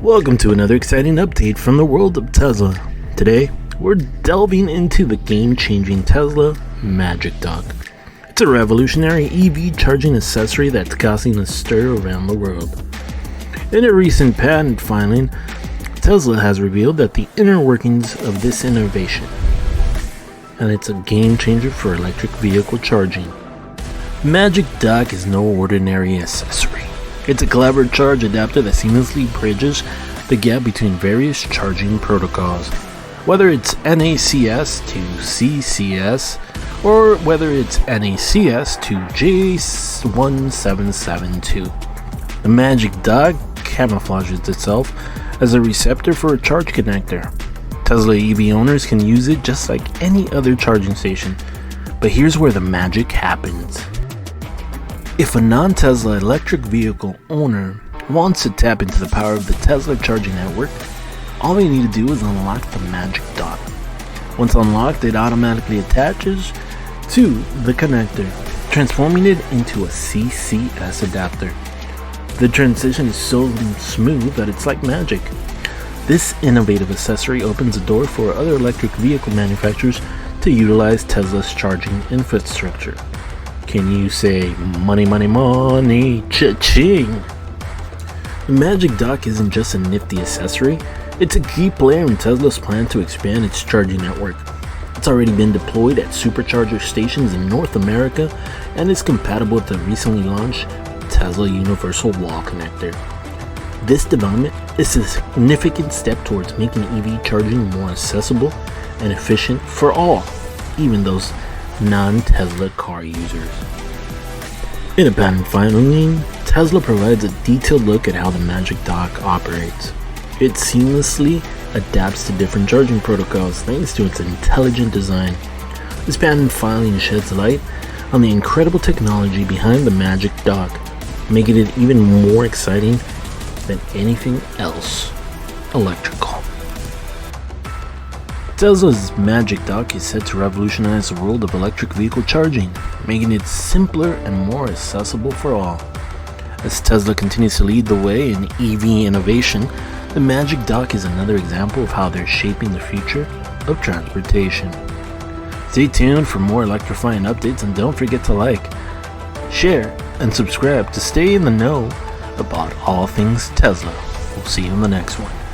Welcome to another exciting update from the world of Tesla. Today, we're delving into the game-changing Tesla Magic Dock. It's a revolutionary EV charging accessory that's causing a stir around the world. In a recent patent filing, Tesla has revealed that the inner workings of this innovation, and it's a game changer for electric vehicle charging. Magic Dock is no ordinary accessory. It's a clever charge adapter that seamlessly bridges the gap between various charging protocols. Whether it's NACS to CCS, or whether it's NACS to J1772. The Magic Dock camouflages itself as a receptor for a charge connector. Tesla EV owners can use it just like any other charging station. But here's where the magic happens. If a non-Tesla electric vehicle owner wants to tap into the power of the Tesla charging network, all they need to do is unlock the Magic Dock. Once unlocked, it automatically attaches to the connector, transforming it into a CCS adapter. The transition is so smooth that it's like magic. This innovative accessory opens the door for other electric vehicle manufacturers to utilize Tesla's charging infrastructure. Can you say money, money, money, cha-ching? The Magic Dock isn't just a nifty accessory, it's a key player in Tesla's plan to expand its charging network. It's already been deployed at supercharger stations in North America and is compatible with the recently launched Tesla Universal Wall Connector. This development is a significant step towards making EV charging more accessible and efficient for all, even those non-Tesla car users. In a patent filing, Tesla provides a detailed look at how the Magic Dock operates. It seamlessly adapts to different charging protocols thanks to its intelligent design. This patent filing sheds light on the incredible technology behind the Magic Dock, making it even more exciting than anything else electrical. Tesla's Magic Dock is set to revolutionize the world of electric vehicle charging, making it simpler and more accessible for all. As Tesla continues to lead the way in EV innovation, the Magic Dock is another example of how they're shaping the future of transportation. Stay tuned for more electrifying updates and don't forget to like, share, and subscribe to stay in the know about all things Tesla. We'll see you in the next one.